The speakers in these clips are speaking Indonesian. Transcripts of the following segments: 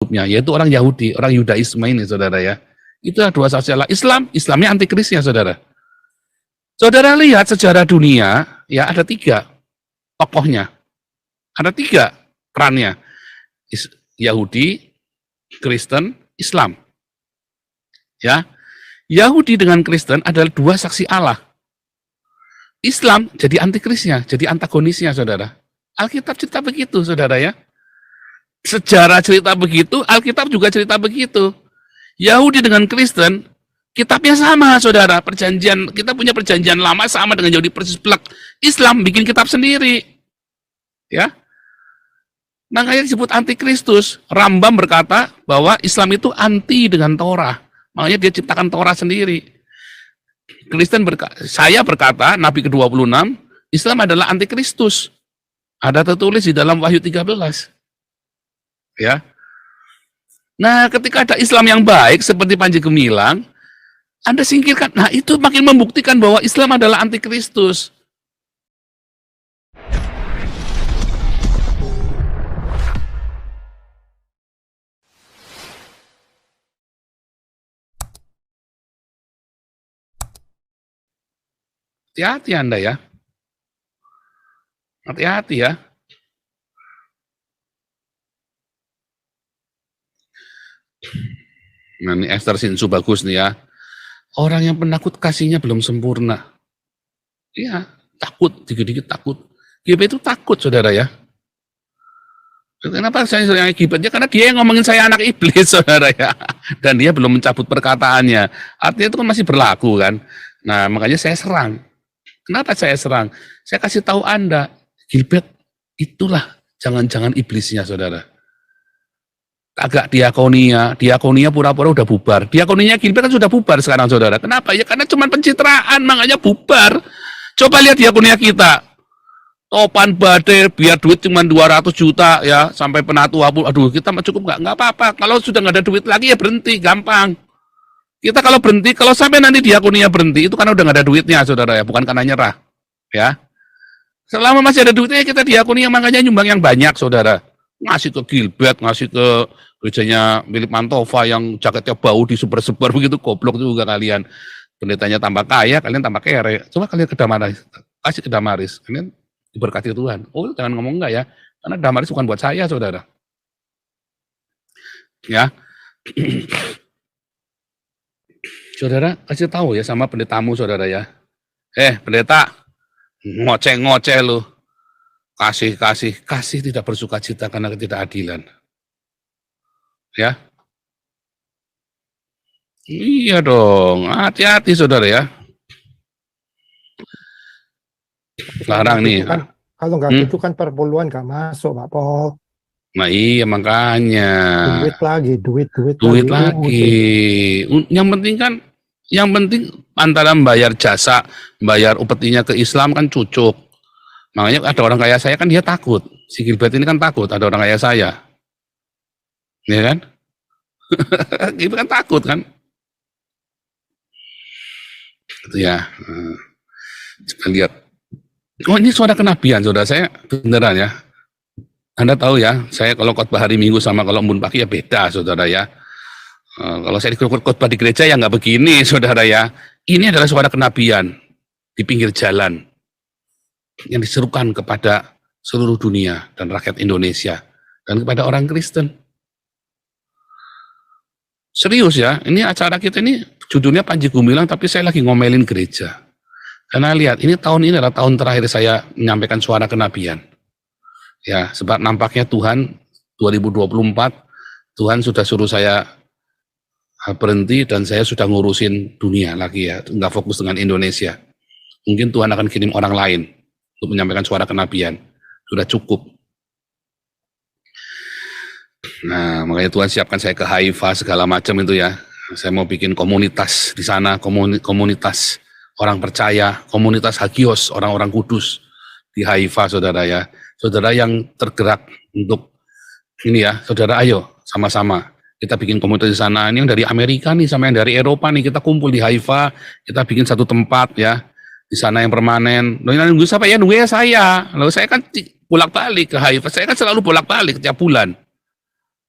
pendukupnya, yaitu orang Yahudi, orang Yudaisme ini, saudara ya. Itulah dua saksi Allah. Islamnya antikrisnya, saudara. Saudara lihat sejarah dunia, ya ada 3 tokohnya. Ada 3 perannya. Yahudi, Kristen, Islam. Ya. Yahudi dengan Kristen adalah 2 saksi Allah. Islam jadi antikrisnya, jadi antagonisnya, saudara. Alkitab cerita begitu, saudara ya. Sejarah cerita begitu, Alkitab juga cerita begitu. Yahudi dengan Kristen, kitabnya sama, saudara. Kita punya perjanjian lama sama dengan Yahudi persis plek. Islam bikin kitab sendiri. Ya. Makanya disebut antikristus. Rambam berkata bahwa Islam itu anti dengan Torah. Makanya dia ciptakan Torah sendiri. Saya berkata, Nabi ke-26, Islam adalah antikristus. Ada tertulis di dalam Wahyu 13. Ya. Nah, ketika ada Islam yang baik seperti Panji Gumilang, Anda singkirkan. Nah, itu makin membuktikan bahwa Islam adalah antikristus. Hati-hati Anda ya. Hati-hati ya. Nah, ini Esther Sinsu bagus nih ya. Orang yang penakut kasihnya belum sempurna. Iya, takut, dikit-dikit takut. Gibet itu takut, saudara ya. Kenapa saya sering gibetnya? Karena dia yang ngomongin saya anak iblis, saudara ya. Dan dia belum mencabut perkataannya. Artinya itu kan masih berlaku kan. Nah, makanya saya serang. Kenapa saya serang? Saya kasih tahu Anda, gibet itulah jangan-jangan iblisnya, saudara. Agak diakonia pura-pura udah bubar. Diakoninya Gilbert kan sudah bubar sekarang, saudara. Kenapa? Ya karena cuma pencitraan, makanya bubar. Coba lihat diakonia kita. Topan badai, biar duit cuma 200 juta ya, sampai penatua. Aduh, kita cukup nggak apa-apa. Kalau sudah nggak ada duit lagi ya berhenti, gampang. Kita kalau berhenti, kalau sampai nanti diakonia berhenti, itu karena udah nggak ada duitnya, saudara ya, bukan karena nyerah. Ya. Selama masih ada duitnya, kita diakonia makanya nyumbang yang banyak, saudara. Ngasih ke Gilbert, ngasih ke gerejanya Philip Mantova yang jaketnya bau disebar-sebar begitu, goblok juga kalian. Pendetanya tambah kaya, kalian tambah kere. Coba kalian ke Damaris, kasih ke Damaris, kalian diberkati Tuhan. Oh, jangan ngomong enggak ya, karena Damaris bukan buat saya, saudara. Ya, saudara kasih tahu ya sama pendetamu, saudara ya. Pendeta, ngoceh-ngoceh lu. Kasih tidak bersuka cita karena ketidakadilan. Ya. Iya dong, hati-hati saudara ya. Larang nih. Kan, kalau nggak gitu kan perpuluhan nggak masuk, Pak Pol. Nah iya makanya. Duit lagi. Yang penting antara bayar jasa, bayar upetinya ke Islam kan cucuk. Makanya ada orang kaya saya kan dia takut. Si Gilbert ini kan takut ada orang kaya saya. Ya kan? Gilbert kan takut kan? Itu ya. Coba lihat. Oh ini suara kenabian, saudara saya beneran ya. Anda tahu ya, saya kalau khotbah hari Minggu sama kalau embun pagi ya beda, saudara ya. Kalau saya khotbah di gereja ya nggak begini, saudara ya. Ini adalah suara kenabian di pinggir jalan yang diserukan kepada seluruh dunia dan rakyat Indonesia dan kepada orang Kristen. Serius ya, ini acara kita ini judulnya Panji Gumilang tapi saya lagi ngomelin gereja. Karena lihat, tahun ini adalah tahun terakhir saya menyampaikan suara kenabian. Ya, sebab nampaknya Tuhan 2024 Tuhan sudah suruh saya berhenti dan saya sudah ngurusin dunia lagi ya, nggak fokus dengan Indonesia. Mungkin Tuhan akan kirim orang lain untuk menyampaikan suara kenabian. Sudah cukup. Nah, makanya Tuhan siapkan saya ke Haifa segala macam itu ya. Saya mau bikin komunitas di sana, komunitas orang percaya, komunitas Hagios, orang-orang kudus di Haifa, saudara ya. Saudara yang tergerak untuk ini ya, saudara ayo sama-sama kita bikin komunitas di sana. Ini yang dari Amerika nih sama yang dari Eropa nih, kita kumpul di Haifa, kita bikin satu tempat ya. Di sana yang permanen. Nunggu siapa ya? Nunggu ya saya. Lalu saya kan bolak-balik ke Haifa. Saya kan selalu bolak-balik setiap bulan.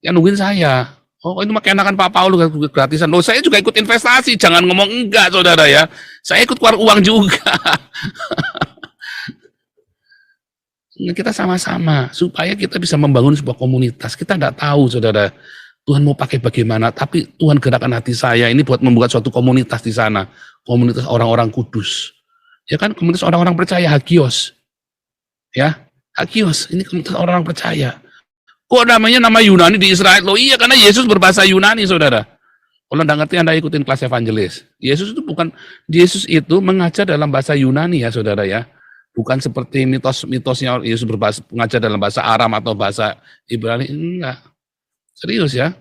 Yang nungguin saya. Oh, itu makin enakan Pak Paulus gratisan. Loh, saya juga ikut investasi. Jangan ngomong enggak, saudara ya. Saya ikut keluar uang juga. Kita sama-sama supaya kita bisa membangun sebuah komunitas. Kita enggak tahu, saudara. Tuhan mau pakai bagaimana, tapi Tuhan gerakkan hati saya ini buat membuat suatu komunitas di sana. Komunitas orang-orang kudus. Ya kan, komunitas orang-orang percaya, Hagios. Ya, Hagios, ini komunitas orang-orang percaya. Kok namanya nama Yunani di Israel? Loh iya, karena Yesus berbahasa Yunani, saudara. Kalau Anda ngerti, Anda ikutin kelas evangelis. Yesus itu mengajar dalam bahasa Yunani ya, saudara ya. Bukan seperti mitosnya Yesus mengajar dalam bahasa Aram atau bahasa Ibrani. Enggak. Serius ya.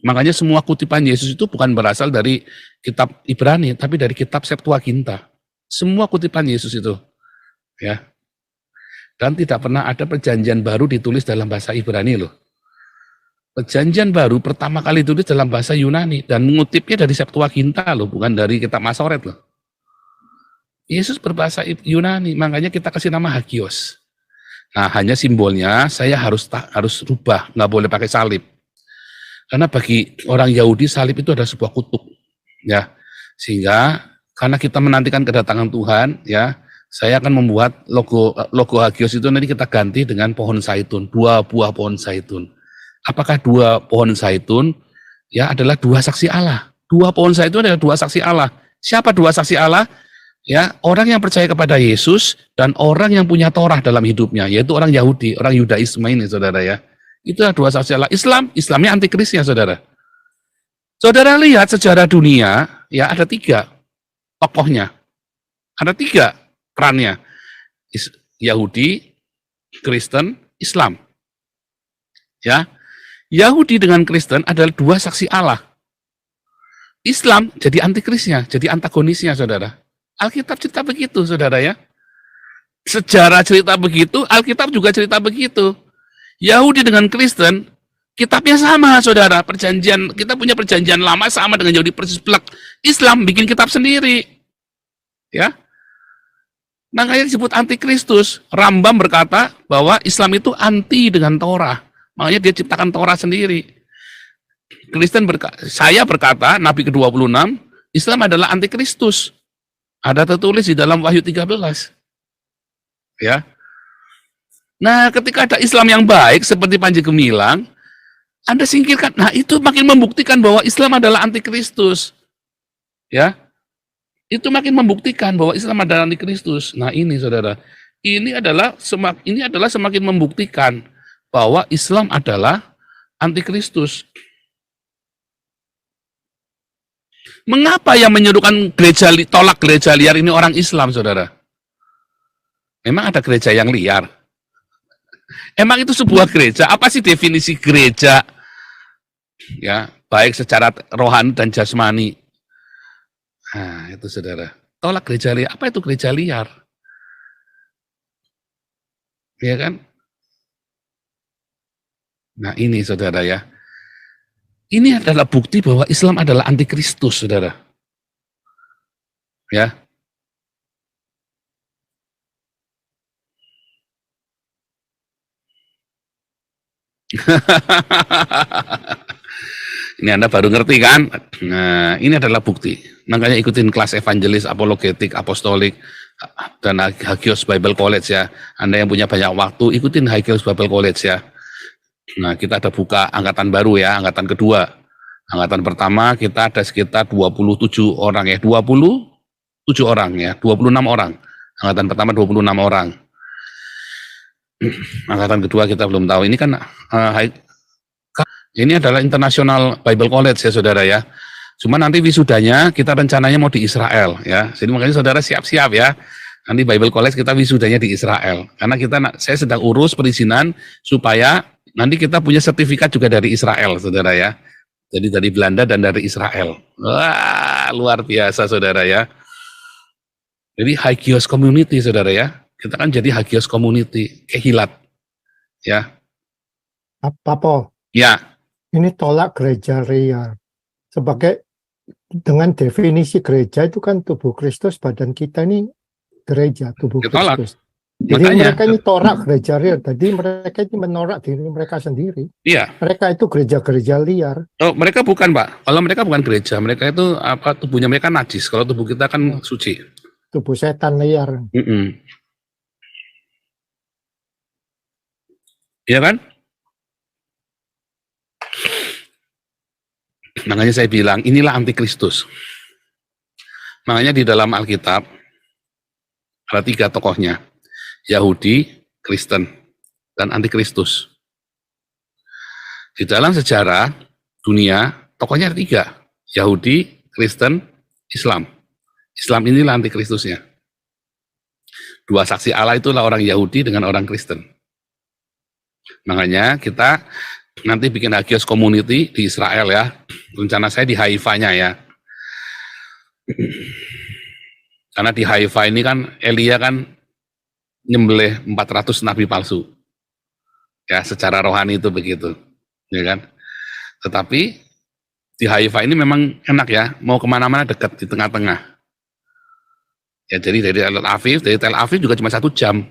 Makanya semua kutipan Yesus itu bukan berasal dari kitab Ibrani, tapi dari kitab Septuaginta. Semua kutipan Yesus itu. Ya. Dan tidak pernah ada perjanjian baru ditulis dalam bahasa Ibrani loh. Perjanjian baru pertama kali ditulis dalam bahasa Yunani dan mengutipnya dari Septuaginta loh, bukan dari kitab Masoret loh. Yesus berbahasa Yunani, makanya kita kasih nama Hagios. Nah, hanya simbolnya saya harus rubah, nggak boleh pakai salib. Karena bagi orang Yahudi salib itu adalah sebuah kutuk, ya. Sehingga karena kita menantikan kedatangan Tuhan, ya, saya akan membuat logo Hagios itu nanti kita ganti dengan pohon zaitun, 2 buah pohon zaitun. Apakah 2 pohon zaitun? Ya, adalah 2 saksi Allah. 2 pohon zaitun adalah 2 saksi Allah. Siapa 2 saksi Allah? Ya, orang yang percaya kepada Yesus dan orang yang punya Torah dalam hidupnya, yaitu orang Yahudi, orang Yudaisme ini, saudara ya. Itulah 2 saksi Allah. Islamnya antikrisnya, saudara. Saudara lihat sejarah dunia, ya ada 3 tokohnya. Ada 3 perannya. Yahudi, Kristen, Islam. Ya, Yahudi dengan Kristen adalah 2 saksi Allah. Islam jadi antikrisnya, jadi antagonisnya, saudara. Alkitab cerita begitu, saudara ya. Sejarah cerita begitu, Alkitab juga cerita begitu. Yahudi dengan Kristen, kitabnya sama, saudara. Kita punya perjanjian lama sama dengan Yahudi persis plek. Islam bikin kitab sendiri. Ya. Makanya disebut antikristus. Rambam berkata bahwa Islam itu anti dengan Torah. Makanya dia ciptakan Torah sendiri. Saya berkata, Nabi ke-26, Islam adalah antikristus. Ada tertulis di dalam Wahyu 13. Ya. Nah, ketika ada Islam yang baik, seperti Panji Gumilang, Anda singkirkan. Nah, itu makin membuktikan bahwa Islam adalah antikristus. Ya. Itu makin membuktikan bahwa Islam adalah antikristus. Nah, ini saudara. Ini adalah semakin membuktikan bahwa Islam adalah antikristus. Mengapa yang menyuruhkan tolak gereja liar ini orang Islam, saudara? Memang ada gereja yang liar? Emang itu sebuah gereja? Apa sih definisi gereja? Ya, baik secara rohani dan jasmani. Nah, itu saudara. Tolak gereja liar. Apa itu gereja liar? Ya kan? Nah, ini saudara ya. Ini adalah bukti bahwa Islam adalah antikristus, saudara. Ya. Ini Anda baru ngerti kan? Nah, ini adalah bukti. Makanya ikutin kelas evangelis, apologetik, apostolik, dan Hagios Bible College ya. Anda yang punya banyak waktu, ikutin Hagios Bible College ya. Nah, kita ada buka angkatan baru ya, angkatan kedua. Angkatan pertama kita ada sekitar 27 orang ya, 27 orang ya, 26 orang. Angkatan pertama 26 orang. Angkatan kedua kita belum tahu. Ini kan ini adalah International Bible College ya, saudara ya. Cuma nanti wisudanya kita rencananya mau di Israel ya. Jadi makanya saudara siap-siap ya. Nanti Bible College kita wisudanya di Israel. Karena saya sedang urus perizinan supaya nanti kita punya sertifikat juga dari Israel, saudara ya. Jadi dari Belanda dan dari Israel. Wah, luar biasa, saudara ya. Jadi Hagios Community, saudara ya. Kita kan jadi Hagios Community, kehilat. Ya. Apa? Ya. Ini tolak gereja liar. Sebagai dengan definisi gereja itu kan tubuh Kristus, badan kita ini gereja, tubuh Ditolak. Kristus. Jadi Makanya, mereka ini torak gereja liar. Jadi mereka ini menolak diri mereka sendiri. iya. Mereka itu gereja-gereja liar. Oh, mereka bukan, Pak. Kalau mereka bukan gereja, mereka itu apa? Tubuhnya mereka najis. Kalau tubuh kita kan suci. Tubuh setan liar. Mm-mm. Iya kan? Makanya saya bilang inilah antikristus. Makanya di dalam Alkitab ada 3 tokohnya. Yahudi, Kristen, dan antikristus. Di dalam sejarah dunia, tokohnya ada 3. Yahudi, Kristen, Islam. Islam inilah antikristusnya. 2 saksi Allah itulah orang Yahudi dengan orang Kristen. Makanya kita nanti bikin Hagios Community di Israel ya. Rencana saya di Haifa-nya ya. Karena di Haifa ini kan Elia kan nyembelih 400 nabi palsu. Ya, secara rohani itu begitu. Ya kan? Tetapi di Haifa ini memang enak ya, mau kemana-mana dekat di tengah-tengah. Ya, jadi dari Tel Aviv juga cuma 1 jam.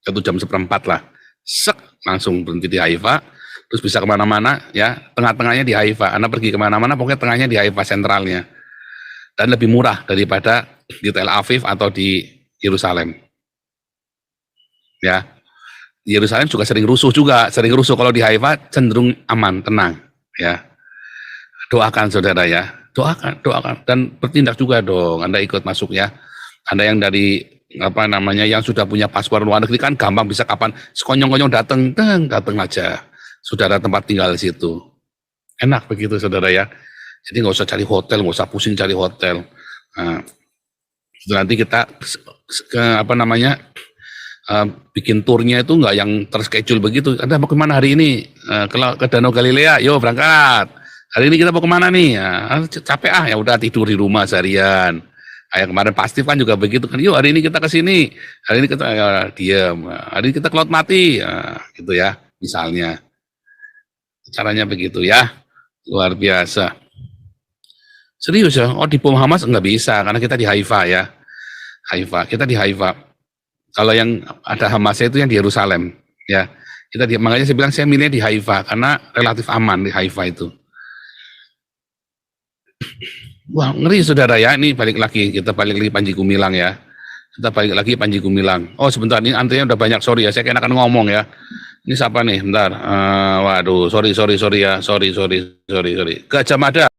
1 jam seperempat lah. Sek, langsung berhenti di Haifa, terus bisa kemana-mana ya, tengah-tengahnya di Haifa. Anda pergi kemana-mana, pokoknya tengahnya di Haifa sentralnya. Dan lebih murah daripada di Tel Aviv atau di Yerusalem. Ya, di Yerusalem juga sering rusuh kalau di Haifa cenderung aman, tenang ya. Doakan saudara ya, doakan dan bertindak juga dong. Anda ikut masuk ya. Anda yang dari yang sudah punya paspor luar negeri kan gampang, bisa kapan sekonyong-konyong datang aja. Sudah ada tempat tinggal di situ. Enak begitu saudara ya. Jadi nggak usah cari hotel, nggak usah pusing cari hotel. Nah, nanti kita bikin turnya itu nggak yang terschedule begitu. Anda mau kemana hari ini? Ke Danau Galilea, yo berangkat. Hari ini kita mau kemana nih? Capek ya udah tidur di rumah seharian. Kayak kemarin pasti kan juga begitu kan. Yuk hari ini kita ke sini. Hari ini kita diam. Hari ini kita ke Laut Mati. Gitu ya, misalnya. Caranya begitu ya. Luar biasa. Serius ya? Oh di bom Hamas nggak bisa karena kita di Haifa ya. Kita di Haifa. Kalau yang ada Hamasnya itu yang di Yerusalem ya. Makanya saya bilang saya milih di Haifa karena relatif aman di Haifa itu. Wah ngeri saudara ya, ini kita balik lagi Panji Gumilang ya. Kita balik lagi Panji Gumilang. Oh sebentar, ini antrinya udah banyak, sorry ya, saya kayaknya akan ngomong ya. Ini siapa nih, bentar. Waduh, sorry ya, sorry. Gajah Mada.